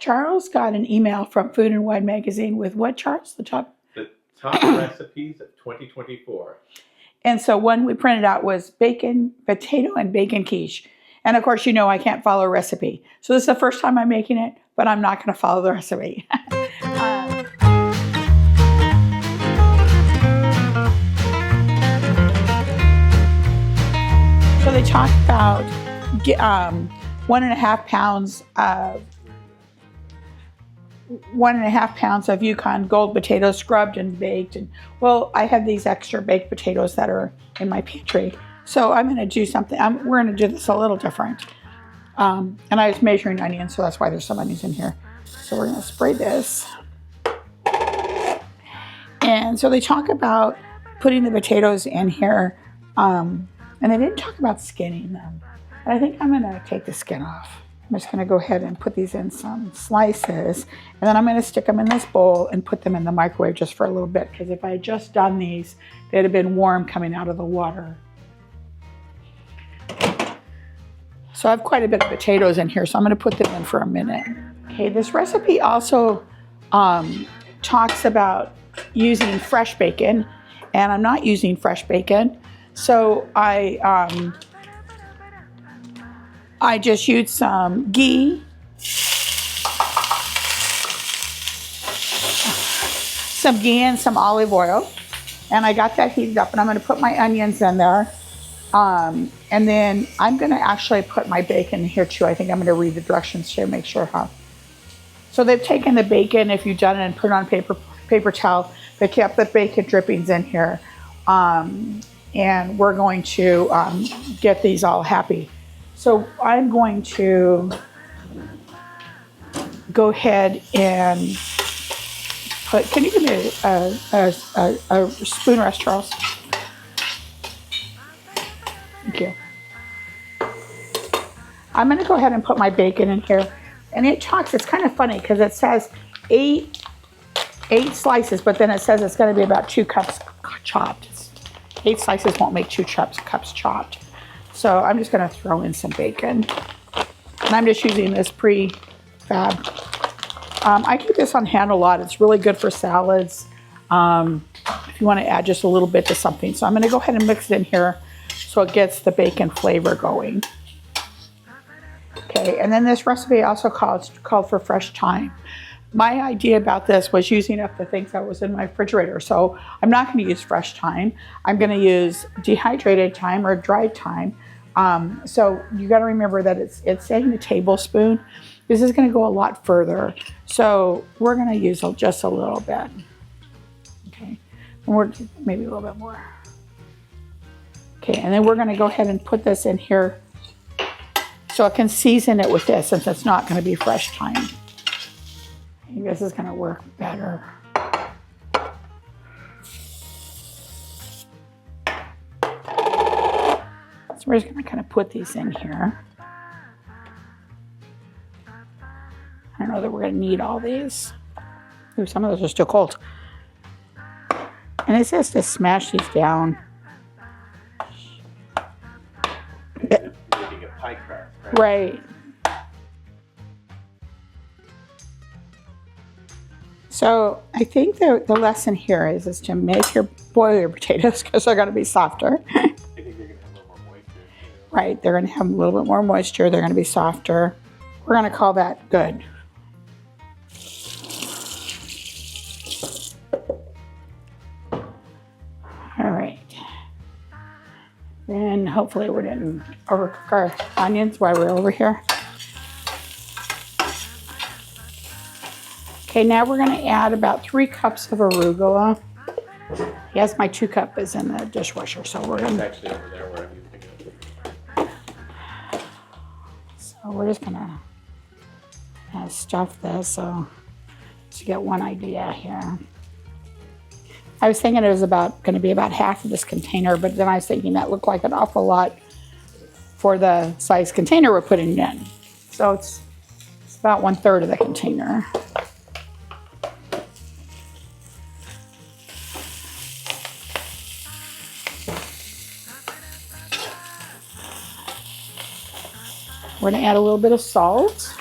Charles got an email from Food and Wine magazine with what, Charles? The top recipes of 2024. And so one we printed out was bacon, potato, and bacon quiche. And of course, you know I can't follow a recipe. So this is the first time I'm making it, but I'm not going to follow the recipe. So they talk about 1.5 pounds of Yukon Gold potatoes scrubbed and baked. And well, I have these extra baked potatoes that are in my pantry. So I'm going to do something. We're going to do this a little different. And I was measuring onions, so that's why there's some onions in here. So we're going to spray this. And so they talk about putting the potatoes in here. And they didn't talk about skinning them. And I think I'm going to take the skin off. I'm just going to go ahead and put these in some slices. And then I'm going to stick them in this bowl and put them in the microwave just for a little bit. Because if I had just done these, they'd have been warm coming out of the water. So I have quite a bit of potatoes in here, so I'm going to put them in for a minute. Okay, this recipe also talks about using fresh bacon, and I'm not using fresh bacon. So I just used some ghee, and some olive oil, and I got that heated up, and I'm going to put my onions in there. And then I'm going to actually put my bacon in here too. I think I'm going to read the directions to make sure how. So they've taken the bacon, if you've done it, and put it on paper towel. They kept the bacon drippings in here. And we're going to get these all happy. So I'm going to go ahead and put, can you give me a spoon rest, Charles? Thank you. I'm going to go ahead and put my bacon in here. And it talks, it's kind of funny because it says eight slices, but then it says it's going to be about 2 cups chopped. 8 slices won't make 2 cups chopped. So I'm just going to throw in some bacon. And I'm just using this prefab. I keep this on hand a lot. It's really good for salads. If you want to add just a little bit to something. So I'm going to go ahead and mix it in here so it gets the bacon flavor going. Okay, and then this recipe also called for fresh thyme. My idea about this was using up the things that was in my refrigerator. So I'm not going to use fresh thyme. I'm going to use dehydrated thyme or dried thyme. So you got to remember that it's saying a tablespoon. This is going to go a lot further. So we're going to use just a little bit. Okay, and maybe a little bit more. Okay, and then we're going to go ahead and put this in here so I can season it with this since it's not going to be fresh thyme. I think this is going to work better. So we're just going to kind of put these in here. I don't know that we're going to need all these. Ooh, some of those are still cold. And it says to smash these down. Making a pie crust, right? Right. So I think the lesson here is to boil your potatoes because they're going to be softer. I think they're going to have a little more moisture. Right, they're going to have a little bit more moisture. They're going to be softer. We're going to call that good. All right. Then hopefully we didn't overcook our onions while we're over here. Okay, now we're going to add about 3 cups of arugula. Yes, my 2 cup is in the dishwasher, so we're going to. It's actually over there where I'm using it. So we're just going to stuff this so you get one idea here. I was thinking it was going to be about half of this container, but then I was thinking that looked like an awful lot for the size container we're putting in. So it's about 1/3 of the container. We're going to add a little bit of salt.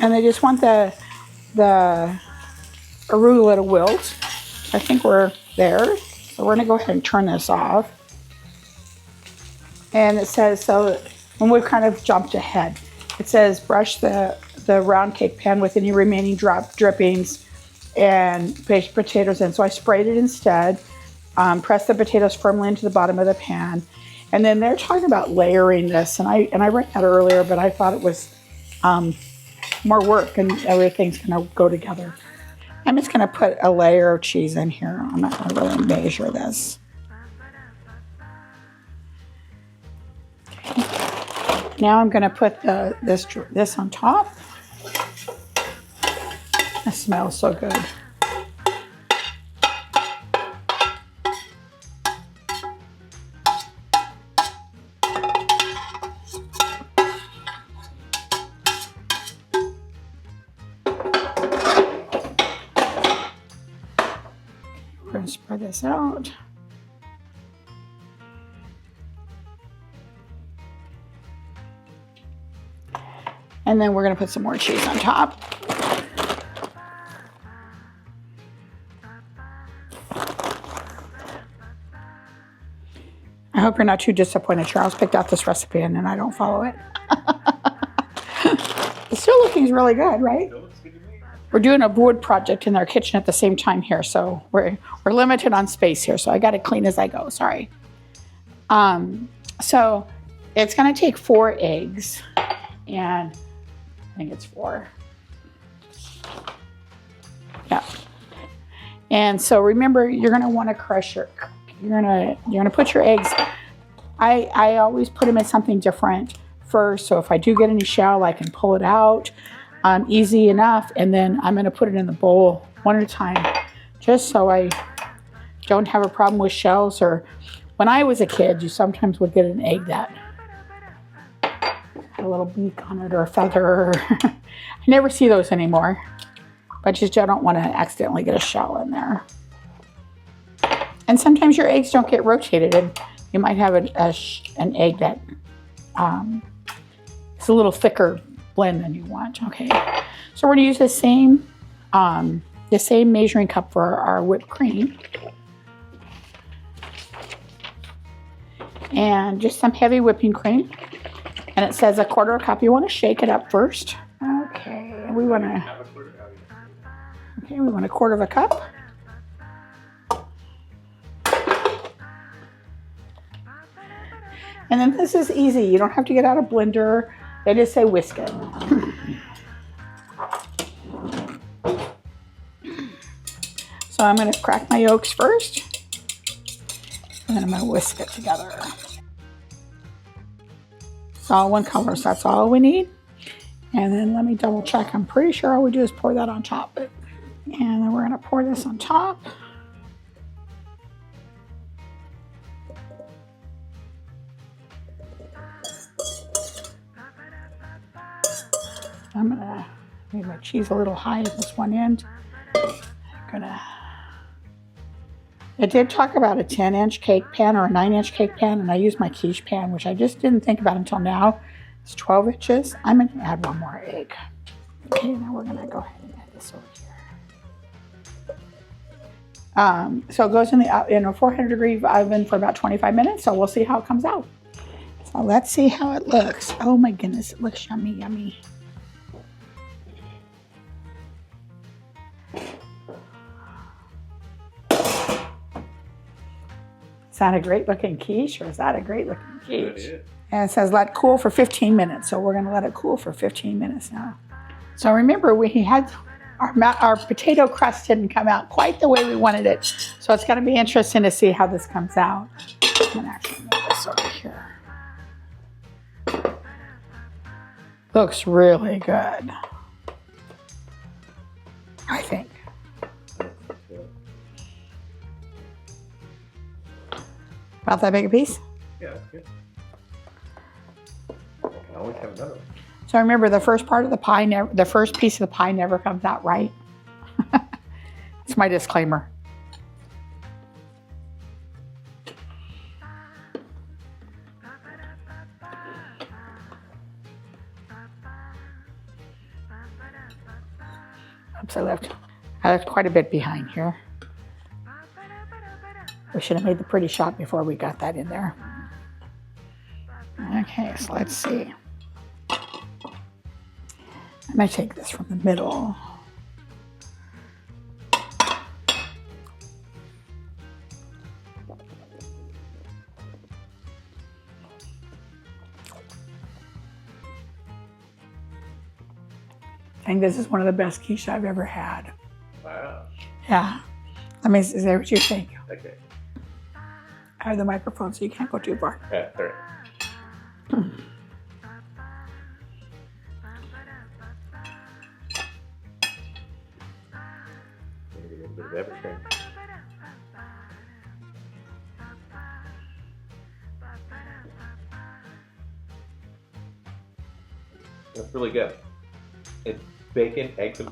And I just want the arugula to wilt. I think we're there. So we're gonna go ahead and turn this off. And it says, so when we've kind of jumped ahead, it says brush the round cake pan with any remaining drippings and baked potatoes in. So I sprayed it instead. Press the potatoes firmly into the bottom of the pan. And then they're talking about layering this. And I read that earlier, but I thought it was more work and everything's gonna go together. I'm just gonna put a layer of cheese in here. I'm not gonna really measure this. Okay. Now I'm gonna put this on top. It smells so good. We're gonna spread this out. And then we're gonna put some more cheese on top. I hope you're not too disappointed. Charles picked out this recipe and then I don't follow it. It's still looking really good, right? We're doing a wood project in our kitchen at the same time here, so we're limited on space here, so I got to clean as I go. Sorry. So it's going to take 4 eggs, and I think it's 4. Yeah. And so remember, you're going to want to crush you're going to put your eggs. I always put them in something different first, so if I do get any shell, I can pull it out. Easy enough, and then I'm going to put it in the bowl one at a time, just so I don't have a problem with shells. Or when I was a kid, you sometimes would get an egg that had a little beak on it or a feather. I never see those anymore, but just I don't want to accidentally get a shell in there. And sometimes your eggs don't get rotated, and you might have an egg that is a little thicker blend than you want. Okay, so we're going to use the same measuring cup for our whipped cream, and just some heavy whipping cream. And it says 1/4 cup. You want to shake it up first. Okay, we want to. Okay, we want 1/4 cup. And then this is easy. You don't have to get out a blender. They just say whisk it. So I'm going to crack my yolks first, and then I'm going to whisk it together. It's all one color, so that's all we need. And then let me double check. I'm pretty sure all we do is pour that on top. And then we're going to pour this on top. I'm gonna make my cheese a little high at this one end. It did talk about a 10-inch cake pan or a 9-inch cake pan, and I used my quiche pan, which I just didn't think about until now. It's 12 inches. I'm gonna add 1 more egg. Okay, now we're gonna go ahead and add this over here. So it goes in a 400-degree oven for about 25 minutes. So we'll see how it comes out. So let's see how it looks. Oh my goodness, it looks yummy, yummy. Is that a great looking quiche, or is that a great looking quiche? And it says let cool for 15 minutes. So we're going to let it cool for 15 minutes now. So remember, we had our potato crust didn't come out quite the way we wanted it. So it's going to be interesting to see how this comes out. I'm going to actually move this over here. Looks really good, I think. About that big a piece? Yeah, that's good. I can always have another one. So remember, the first part of the pie, the first piece of the pie never comes out right. That's my disclaimer. Oops, I left quite a bit behind here. We should have made the pretty shot before we got that in there. Okay, so let's see. I'm going to take this from the middle. I think this is one of the best quiche I've ever had. Wow. Yeah. Let me see what you think. Okay. I have the microphone, so you can't go too far. Yeah, all right. Maybe a little bit of everything. That's really good. It's bacon, eggs,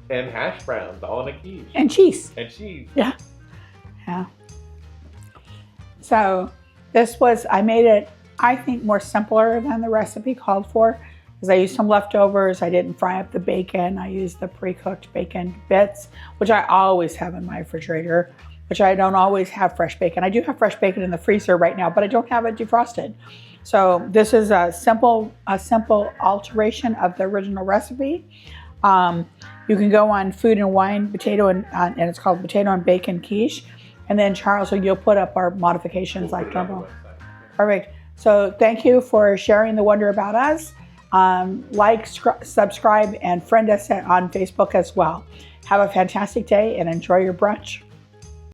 and hash browns all in a quiche. And cheese. And cheese. Yeah. Yeah. So this was, I made it, I think, more simpler than the recipe called for, because I used some leftovers. I didn't fry up the bacon. I used the pre-cooked bacon bits, which I always have in my refrigerator, which I don't always have fresh bacon. I do have fresh bacon in the freezer right now, but I don't have it defrosted. So this is a simple alteration of the original recipe. You can go on Food and Wine Potato and it's called Potato and Bacon Quiche. And then Charles, you'll put up our modifications like normal. Perfect. So thank you for sharing the Wonder About Us. Like, subscribe, and friend us on Facebook as well. Have a fantastic day and enjoy your brunch.